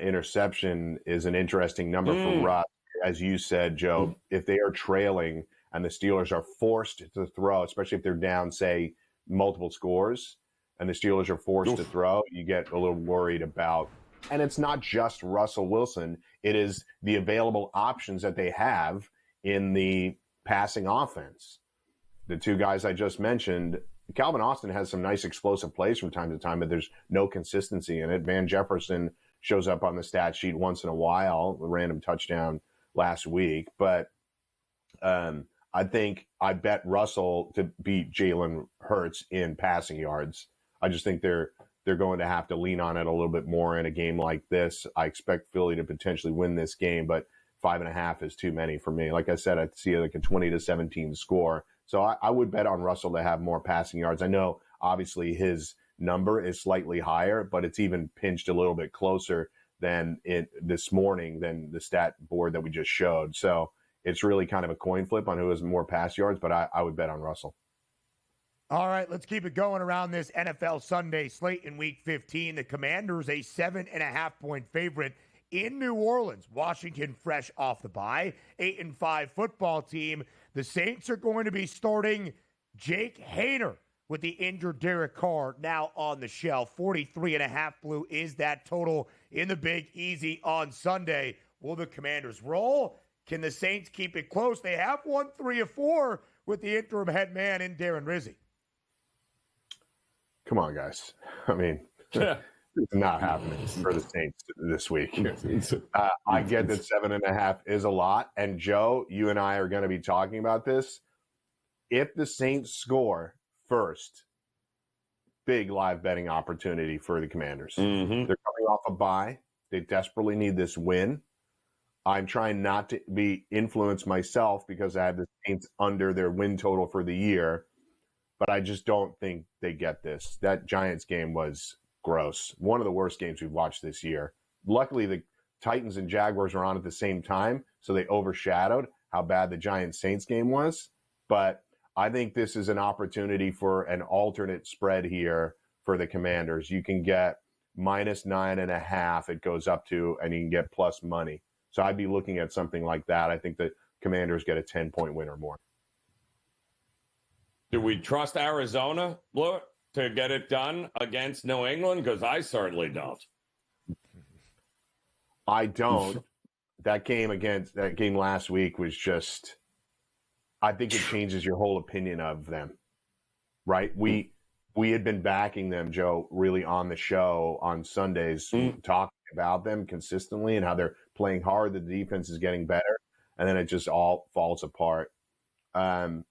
interception is an interesting number for Russ. As you said, Joe, if they are trailing and the Steelers are forced to throw, especially if they're down, say, multiple scores, and the Steelers are forced to throw, you get a little worried about. And it's not just Russell Wilson. It is the available options that they have in the passing offense. The two guys I just mentioned, Calvin Austin has some nice explosive plays from time to time, but there's no consistency in it. Van Jefferson shows up on the stat sheet once in a while, a random touchdown last week. But I think I bet Russell to beat Jalen Hurts in passing yards. I just think they're going to have to lean on it a little bit more in a game like this. I expect Philly to potentially win this game, but 5.5 is too many for me. Like I said, I see like a 20-17 score. So I would bet on Russell to have more passing yards. I know obviously his number is slightly higher, but it's even pinched a little bit closer than it this morning than the stat board that we just showed. So it's really kind of a coin flip on who has more pass yards, but I would bet on Russell. All right, let's keep it going around this NFL Sunday slate in Week 15. The Commanders, a 7.5-point favorite in New Orleans. Washington, fresh off the bye, 8-5 football team. The Saints are going to be starting Jake Haener with the injured Derek Carr now on the shelf. 43.5 blue is that total in the Big Easy on Sunday. Will the Commanders roll? Can the Saints keep it close? They have won 3 of 4 with the interim head man in Darren Rizzi. Come on, guys. I mean, it's not happening for the Saints this week. I get that 7.5 is a lot. And Joe, you and I are going to be talking about this. If the Saints score first, big live betting opportunity for the Commanders. They're coming off a bye. They desperately need this win. I'm trying not to be influenced myself because I have the Saints under their win total for the year. But I just don't think they get this. That Giants game was gross. One of the worst games we've watched this year. Luckily, the Titans and Jaguars are on at the same time, so they overshadowed. how bad the Giants-Saints game was. But I think this is an opportunity for an alternate spread here for the Commanders. You can get -9.5, it goes up to, and you can get plus money. So I'd be looking at something like that. I think the Commanders get a 10-point win or more. Do we trust Arizona, Blewitt, to get it done against New England? Because I certainly don't. I don't. That game last week was just, I think it changes your whole opinion of them, right? We had been backing them, Joe, really on the show on Sundays, talking about them consistently and how they're playing hard, that the defense is getting better, and then it just all falls apart. I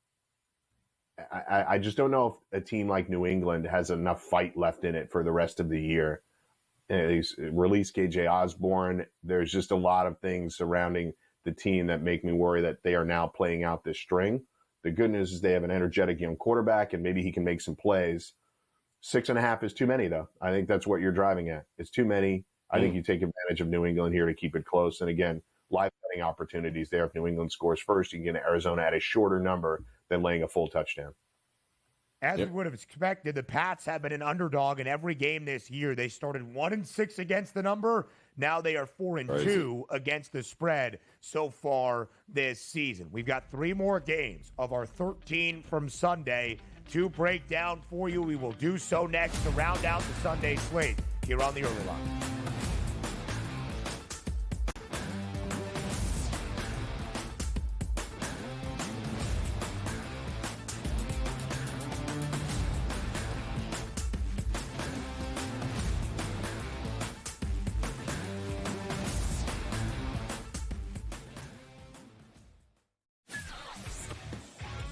just don't know if a team like New England has enough fight left in it for the rest of the year. He's released KJ Osborne. There's just a lot of things surrounding the team that make me worry that they are now playing out this string. The good news is they have an energetic young quarterback, and maybe he can make some plays. 6.5 is too many, though. I think that's what you're driving at. It's too many. I think you take advantage of New England here to keep it close. And again, live betting opportunities there. If New England scores first, you can get Arizona at a shorter number than laying a full touchdown. As we would have expected, the Pats have been an underdog in every game this year. They started 1-6 against the number. Now they are 4-2 against the spread so far this season. We've got 3 more games of our 13 from Sunday to break down for you. We will do so next to round out the Sunday slate here on the Early Line.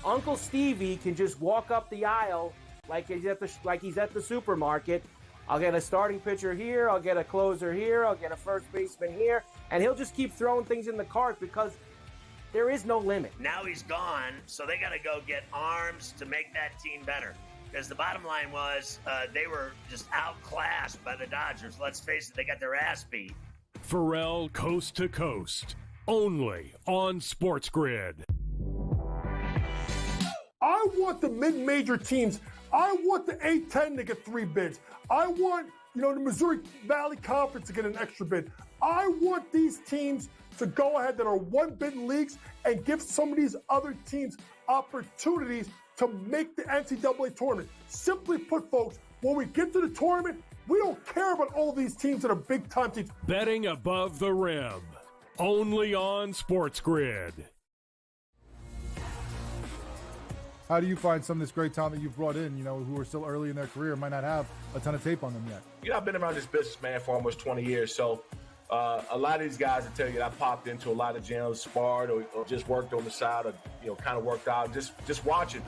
Uncle Stevie can just walk up the aisle like he's at the supermarket. I'll get a starting pitcher here, I'll get a closer here, I'll get a first baseman here, and he'll just keep throwing things in the cart because there is no limit. Now he's gone, so they got to go get arms to make that team better. Because the bottom line was they were just outclassed by the Dodgers. Let's face it, they got their ass beat. Pharrell Coast to Coast, only on SportsGrid. I want the mid-major teams. I want the A-10 to get 3 bids. I want, the Missouri Valley Conference to get an extra bid. I want these teams to go ahead that are 1-bid leagues and give some of these other teams opportunities to make the NCAA tournament. Simply put, folks, when we get to the tournament, we don't care about all these teams that are big-time teams. Betting above the rim, only on SportsGrid. How do you find some of this great talent that you've brought in, who are still early in their career, might not have a ton of tape on them yet? I've been around this business, man, for almost 20 years. So a lot of these guys will tell you that I popped into a lot of gyms, sparred or just worked on the side or, kind of worked out, just watching.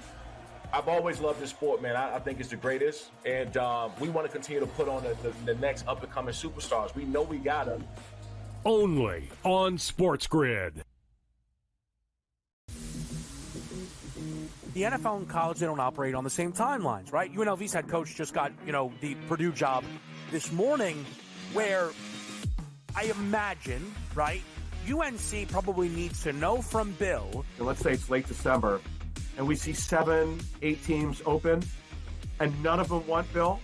I've always loved this sport, man. I think it's the greatest. And we want to continue to put on the next up-and-coming superstars. We know we got them. Only on SportsGrid. The NFL and college, they don't operate on the same timelines, right? UNLV's head coach just got, the Purdue job this morning, where I imagine, right, UNC probably needs to know from Bill. And let's say it's late December, and we see 7, 8 teams open, and none of them want Bill.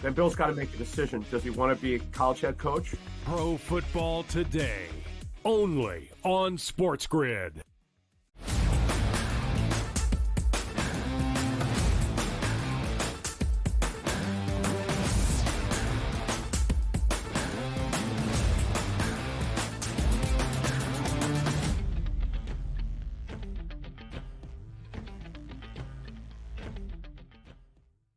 Then Bill's got to make a decision. Does he want to be a college head coach? Pro Football Today, only on SportsGrid.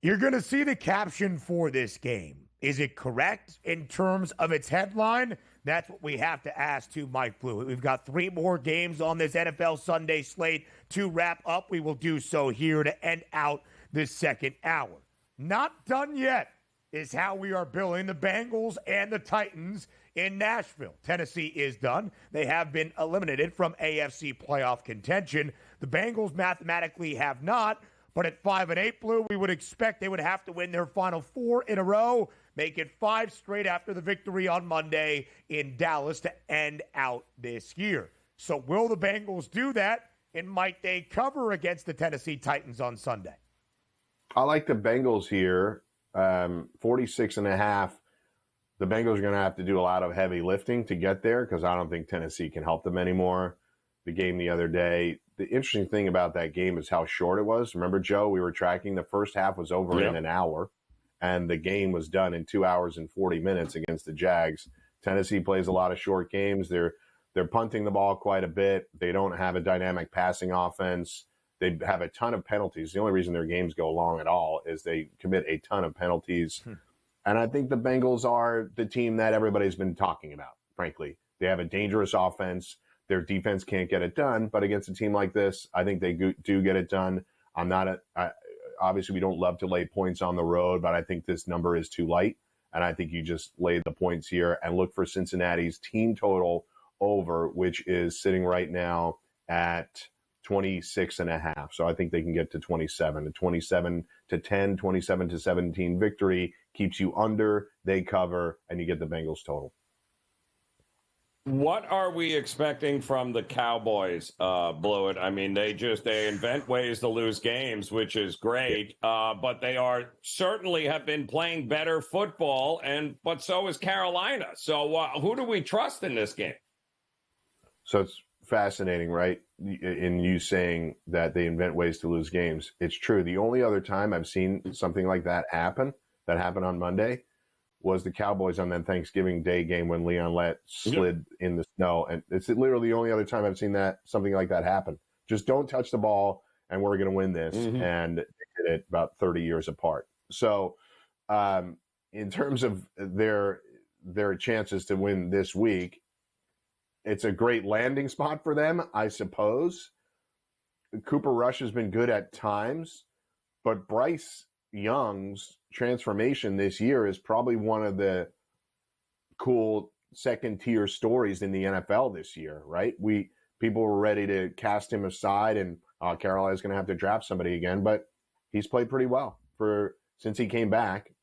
You're going to see the caption for this game. Is it correct in terms of its headline? That's what we have to ask to Mike Blewitt. We've got 3 more games on this NFL Sunday slate to wrap up. We will do so here to end out this second hour. Not done yet is how we are billing the Bengals and the Titans in Nashville. Tennessee is done. They have been eliminated from AFC playoff contention. The Bengals mathematically have not. But at 5-8, Blue, we would expect they would have to win their final 4 in a row, make it 5 straight after the victory on Monday in Dallas to end out this year. So will the Bengals do that, and might they cover against the Tennessee Titans on Sunday? I like the Bengals here, 46.5. The Bengals are going to have to do a lot of heavy lifting to get there because I don't think Tennessee can help them anymore. The game the other day, the interesting thing about that game is how short it was. Remember, Joe, we were tracking the first half was over in an hour, and the game was done in 2 hours and 40 minutes against the Jags. Tennessee plays a lot of short games. They're punting the ball quite a bit. They don't have a dynamic passing offense. They have a ton of penalties. The only reason their games go long at all is they commit a ton of penalties. And I think the Bengals are the team that everybody's been talking about, frankly. They have a dangerous offense. Their defense can't get it done. But against a team like this, I think they do get it done. Obviously, we don't love to lay points on the road, but I think this number is too light. And I think you just lay the points here and look for Cincinnati's team total over, which is sitting right now at 26.5. So I think they can get to 27. A 27-10, 27-17 victory keeps you under, they cover, and you get the Bengals total. What are we expecting from the Cowboys, Blewitt? I mean, they invent ways to lose games, which is great, but they certainly have been playing better football, but so is Carolina. So who do we trust in this game? So it's fascinating, right? In you saying that they invent ways to lose games. It's true. The only other time I've seen something like that happened on Monday, was the Cowboys on that Thanksgiving Day game when Leon Lett slid in the snow. And it's literally the only other time I've seen something like that happen. Just don't touch the ball and we're going to win this. And they did it about 30 years apart. So in terms of their chances to win this week, it's a great landing spot for them, I suppose. Cooper Rush has been good at times, but Bryce Young's transformation this year is probably one of the cool second-tier stories in the NFL this year, right? People were ready to cast him aside, and Carolina's going to have to draft somebody again, but he's played pretty well since he came back.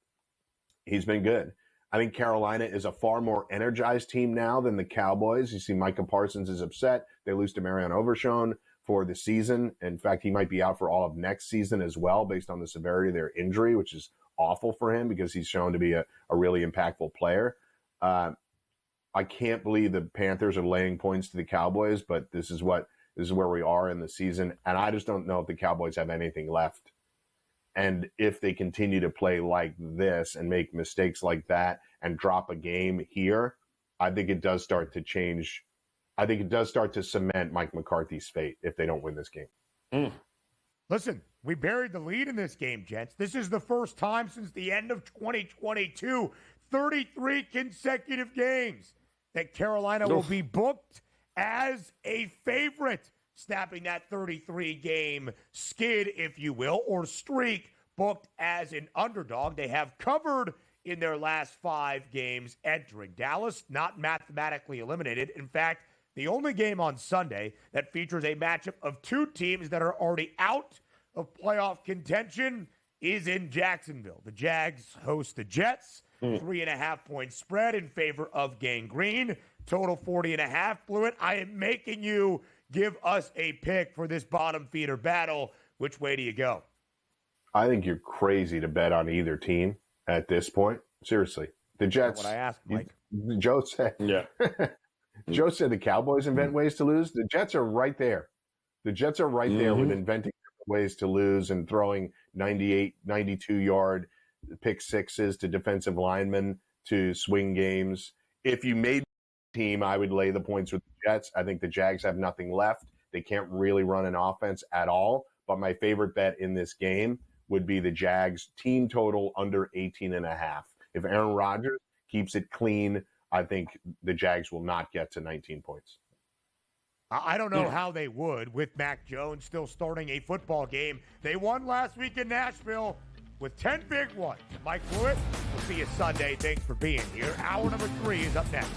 He's been good. I think Carolina is a far more energized team now than the Cowboys. You see Micah Parsons is upset. They lose to Marion Overshown for the season. In fact, he might be out for all of next season as well based on the severity of their injury, which is awful for him because he's shown to be a really impactful player. I can't believe the Panthers are laying points to the Cowboys, but this is where we are in the season. And I just don't know if the Cowboys have anything left. And if they continue to play like this and make mistakes like that and drop a game here, I think it does start to change. I think it does start to cement Mike McCarthy's fate if they don't win this game. Listen, we buried the lead in this game, gents. This is the first time since the end of 2022, 33 consecutive games, that Carolina will be booked as a favorite, snapping that 33-game skid, if you will, or streak, booked as an underdog. They have covered in their last 5 games entering. Dallas, not mathematically eliminated. In fact, the only game on Sunday that features a matchup of 2 teams that are already out of playoff contention is in Jacksonville. The Jags host the Jets. 3.5-point spread in favor of Gang Green. Total 40.5. Blewitt, I am making you give us a pick for this bottom feeder battle. Which way do you go? I think you're crazy to bet on either team at this point. Seriously. The Jets. That's what I asked, Mike. Joe said. Yeah. Joe said the Cowboys invent ways to lose. The Jets are right there. The Jets are right there with inventing ways to lose and throwing 98, 92-yard pick sixes to defensive linemen to swing games. If you made the team, I would lay the points with the Jets. I think the Jags have nothing left. They can't really run an offense at all. But my favorite bet in this game would be the Jags team total under 18.5. If Aaron Rodgers keeps it clean, I think the Jags will not get to 19 points. I don't know how they would with Mac Jones still starting a football game. They won last week in Nashville with 10 big ones. Mike Blewitt, we'll see you Sunday. Thanks for being here. Hour number 3 is up next.